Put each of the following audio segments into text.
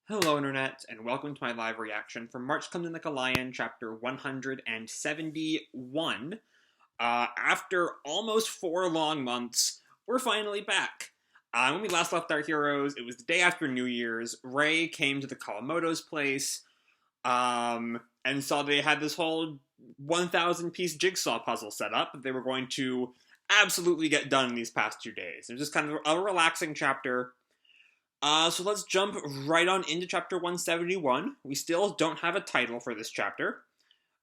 Hello, Internet, and welcome to my live reaction from March Comes in Like a Lion, chapter 171. After almost 4 long months, we're finally back. When we last left our heroes, it was the day after New Year's. Rei came to the Kawamoto's place, and saw they had this whole 1,000-piece jigsaw puzzle set up that they were going to absolutely get done in these past 2 days. It was just kind of a relaxing chapter. So let's jump right on into chapter 171. We still don't have a title for this chapter.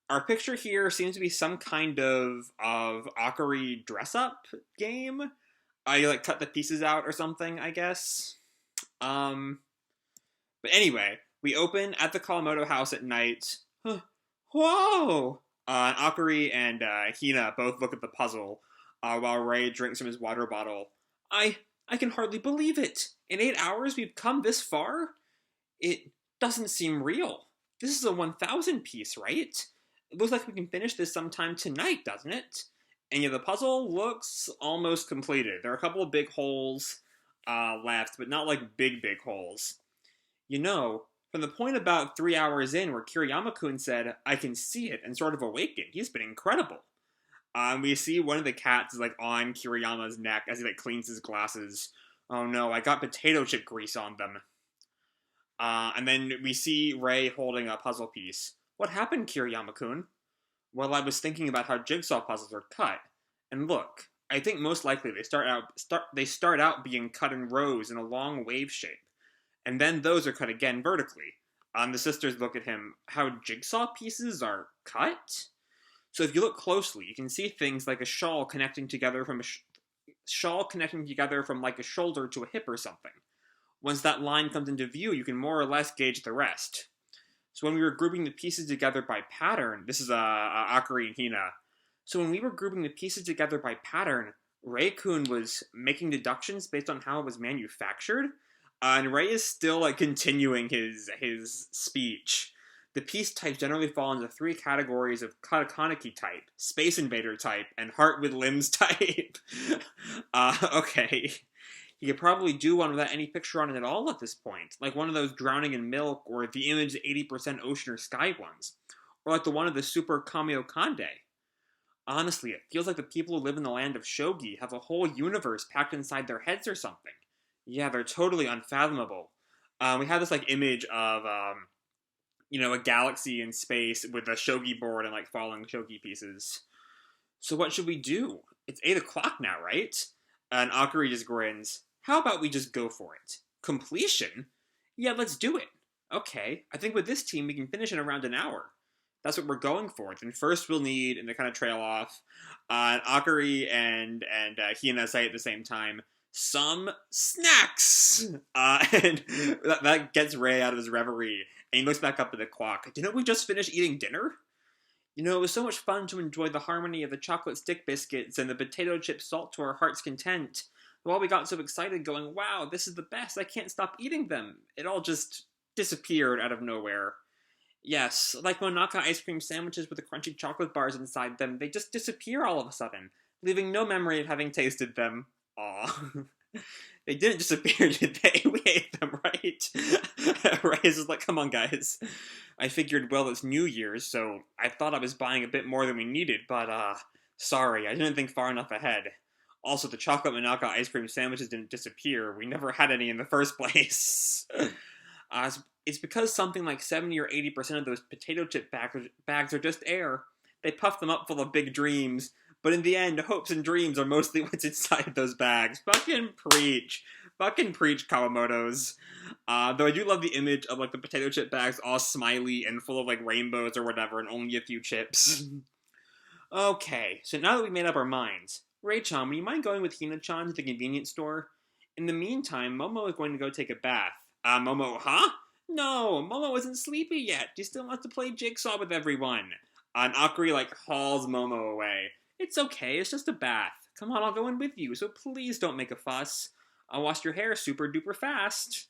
Our picture here seems to be some kind of Akari dress-up game. You like cut the pieces out or something, I guess. But anyway, we open at the Kawamoto house at night. Whoa! Akari and Hina both look at the puzzle, while Rei drinks from his water bottle. I can hardly believe it. In 8 hours, we've come this far? It doesn't seem real. This is a 1,000 piece, right? It looks like we can finish this sometime tonight, doesn't it? And yeah, the puzzle looks almost completed. There are a couple of big holes left, but not like big holes. You know, from the point about 3 hours in where Kiriyama-kun said, "I can see it," and sort of awakened, he's been incredible. We see one of the cats is like on Kiriyama's neck as he like cleans his glasses. Oh no, I got potato chip grease on them. And then we see Rei holding a puzzle piece. What happened, Kiriyama-kun? Well, I was thinking about how jigsaw puzzles are cut. And look, I think most likely they start out being cut in rows in a long wave shape. And then those are cut again vertically. The sisters look at him. How jigsaw pieces are cut? So if you look closely, you can see things like a shawl connecting together from like a shoulder to a hip or something. Once that line comes into view, you can more or less gauge the rest. So when we were grouping the pieces together by pattern, this is Akari and Hina. So when we were grouping the pieces together by pattern, Rei-kun was making deductions based on how it was manufactured, and Rei is still like continuing his speech. The piece types generally fall into 3 categories of Katakaneki type, Space Invader type, and Heart with Limbs type. Okay. You could probably do one without any picture on it at all at this point, like one of those drowning in milk, or the image 80% ocean or sky ones, or like the one of the super Kamio Kande. Honestly, it feels like the people who live in the land of Shogi have a whole universe packed inside their heads or something. Yeah, they're totally unfathomable. We have this like image of a galaxy in space with a shogi board and like falling shogi pieces. So what should we do? It's 8 o'clock now, right? And Akari just grins. How about we just go for it? Completion? Yeah, let's do it. Okay, I think with this team we can finish in around an hour. That's what we're going for. Then first we'll need, and they kind of trail off, Akari and Hina say at the same time, some snacks! And that gets Rei out of his reverie. And he looks back up at the clock. Didn't we just finish eating dinner? You know, it was so much fun to enjoy the harmony of the chocolate stick biscuits and the potato chip salt to our heart's content. While we got so excited going, wow, this is the best, I can't stop eating them. It all just disappeared out of nowhere. Yes, like Monaka ice cream sandwiches with the crunchy chocolate bars inside them, they just disappear all of a sudden, leaving no memory of having tasted them. Aw. They didn't disappear, did they? We ate them, right? Right, is like, come on, guys. I figured, well, it's New Year's, so I thought I was buying a bit more than we needed, but, sorry, I didn't think far enough ahead. Also, the chocolate Manaka ice cream sandwiches didn't disappear. We never had any in the first place. It's because something like 70 or 80% of those potato chip bags are just air. They puff them up full of big dreams. But in the end, hopes and dreams are mostly what's inside those bags. Fucking preach. Fucking preach, Kawamotos. Though I do love the image of, like, the potato chip bags all smiley and full of, like, rainbows or whatever and only a few chips. Okay, so now that we made up our minds, Rei-chan, would you mind going with Hina-chan to the convenience store? In the meantime, Momo is going to go take a bath. Momo, huh? No, Momo isn't sleepy yet. She still wants to play jigsaw with everyone. And Akari, like, hauls Momo away. It's okay, it's just a bath. Come on, I'll go in with you, so please don't make a fuss. I'll wash your hair super duper fast.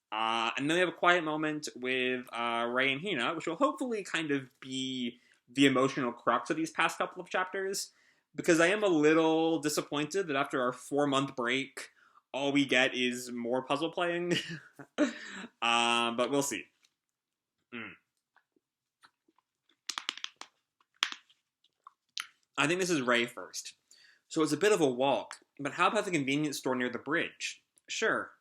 And then we have a quiet moment with Rei and Hina, which will hopefully kind of be the emotional crux of these past couple of chapters, because I am a little disappointed that after our 4-month break, all we get is more puzzle playing. But we'll see. Mm. I think this is Rei first. So it's a bit of a walk, but how about the convenience store near the bridge? Sure.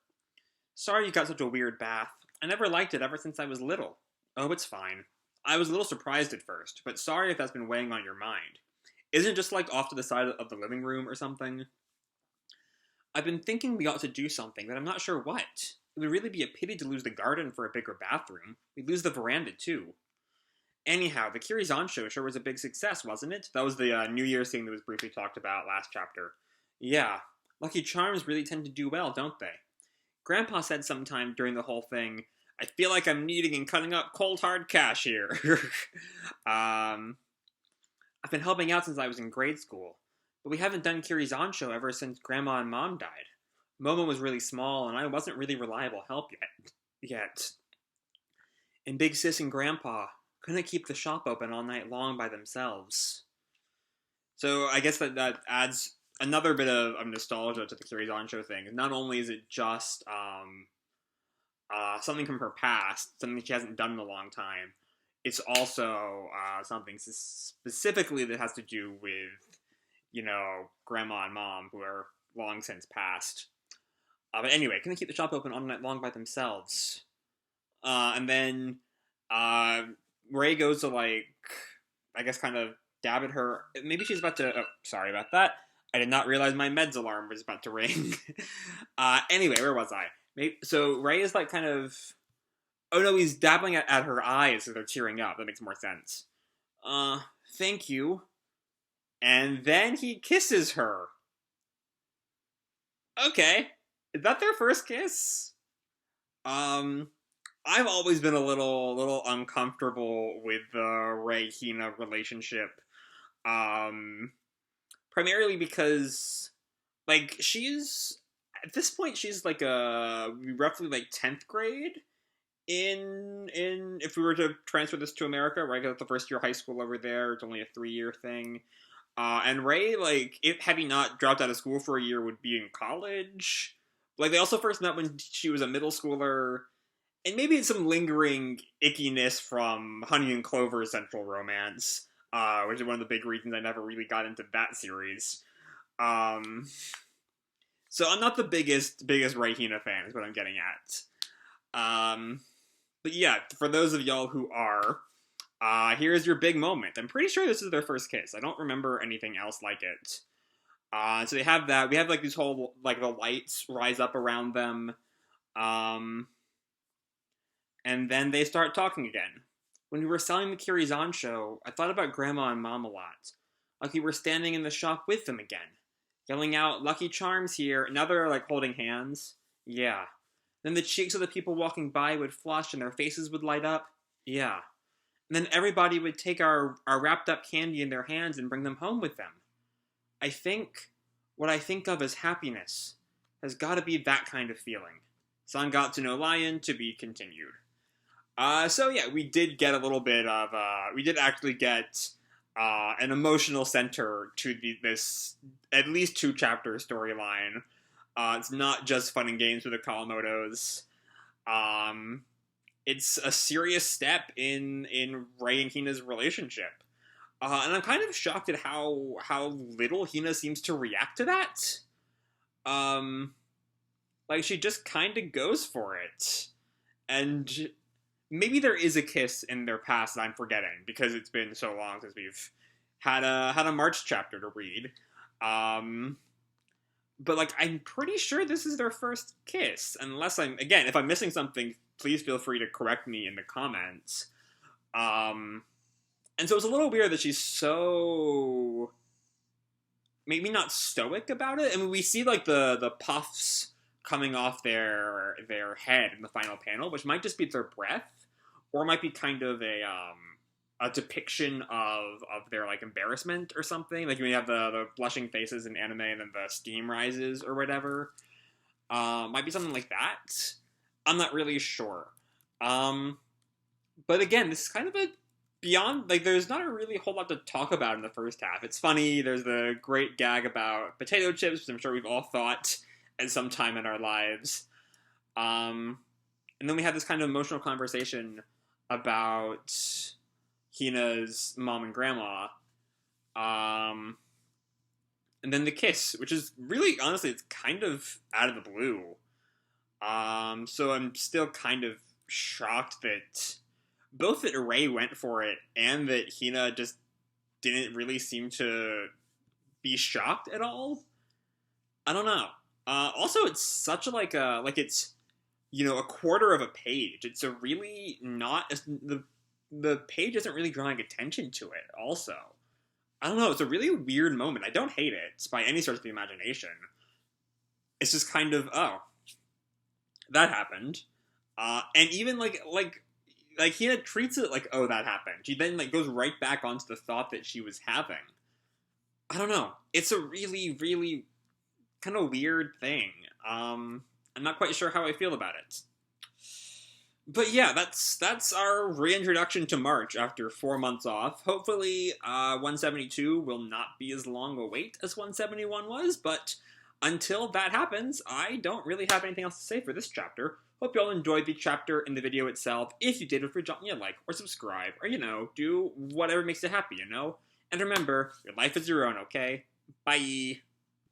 Sorry you got such a weird bath. I never liked it ever since I was little. Oh, it's fine. I was a little surprised at first, but sorry if that's been weighing on your mind. Isn't it just like off to the side of the living room or something? I've been thinking we ought to do something, but I'm not sure what. It would really be a pity to lose the garden for a bigger bathroom. We'd lose the veranda too. Anyhow, the kirizansho sure was a big success, wasn't it? That was the New Year's thing that was briefly talked about last chapter. Yeah, Lucky Charms really tend to do well, don't they? Grandpa said sometime during the whole thing, I feel like I'm kneading and cutting up cold hard cash here. I've been helping out since I was in grade school, but we haven't done kirizansho ever since Grandma and Mom died. Momo was really small, and I wasn't really reliable help yet. And Big Sis and Grandpa couldn't keep the shop open all night long by themselves. So I guess that adds another bit of nostalgia to the kirizansho thing. Not only is it just something from her past, something she hasn't done in a long time, it's also something specifically that has to do with, Grandma and Mom, who are long since passed. But anyway, can they keep the shop open all night long by themselves? And then Rei goes to, I guess kind of dab at her. Maybe she's about to... Oh, sorry about that. I did not realize my meds alarm was about to ring. Anyway, where was I? So Rei is kind of... Oh no, he's dabbling at her eyes so they're tearing up. That makes more sense. Thank you. And then he kisses her. Okay. Is that their first kiss? I've always been a little uncomfortable with the Rei-Hina relationship. Primarily because, she's... At this point, she's, roughly, 10th grade if we were to transfer this to America, right? Because it's the first year of high school over there. It's only a 3-year thing. And Rei, had he not dropped out of school for a year, would be in college. They also first met when she was a middle schooler. And maybe it's some lingering ickiness from Honey and Clover's Central Romance, which is one of the big reasons I never really got into that series. So I'm not the biggest Rei-Hina fan, is what I'm getting at. But yeah, for those of y'all who are, here's your big moment. I'm pretty sure this is their first kiss. I don't remember anything else like it. So they have that. We have, these whole, the lights rise up around them. And then they start talking again. When we were selling the kirizansho, I thought about Grandma and Mom a lot. Like we were standing in the shop with them again. Yelling out, Lucky Charms here, and now they're, holding hands. Yeah. Then the cheeks of the people walking by would flush and their faces would light up. Yeah. And then everybody would take our wrapped up candy in their hands and bring them home with them. I think what I think of as happiness has got to be that kind of feeling. San got to know Lion, to be continued. So yeah, we did get a little bit of, we did actually get an emotional center to this at least 2-chapter storyline. It's not just fun and games with the Kawamotos. It's a serious step in Rei and Hina's relationship. And I'm kind of shocked at how little Hina seems to react to that. She just kind of goes for it. And maybe there is a kiss in their past that I'm forgetting, because it's been so long since we've had a March chapter to read. But, I'm pretty sure this is their first kiss. Unless if I'm missing something, please feel free to correct me in the comments. And so it's a little weird that she's so... maybe not stoic about it. I mean, we see, the puffs coming off their head in the final panel, which might just be their breath, or it might be kind of a depiction of their, embarrassment or something. When you have the blushing faces in anime and then the steam rises or whatever. Might be something like that. I'm not really sure. But again, this is kind of a beyond, there's not a really whole lot to talk about in the first half. It's funny, there's the great gag about potato chips, which I'm sure we've all thought at some time in our lives. And then we had this kind of emotional conversation about Hina's mom and grandma. And then the kiss, which is really, honestly, it's kind of out of the blue. So I'm still kind of shocked that both that Rei went for it and that Hina just didn't really seem to be shocked at all. I don't know. Also, it's such it's, a quarter of a page. It's a really not, the page isn't really drawing attention to it, also. I don't know, it's a really weird moment. I don't hate it by any stretch of the imagination. It's just kind of, oh, that happened. And even, Hina treats it like, oh, that happened. She then, goes right back onto the thought that she was having. I don't know. It's a really, really kind of weird thing. I'm not quite sure how I feel about it. But yeah, that's our reintroduction to March after 4 months off. Hopefully, 172 will not be as long a wait as 171 was, but until that happens, I don't really have anything else to say for this chapter. Hope you all enjoyed the chapter and the video itself. If you did, feel free to drop me a like or subscribe, or, do whatever makes you happy, And remember, your life is your own, okay? Bye!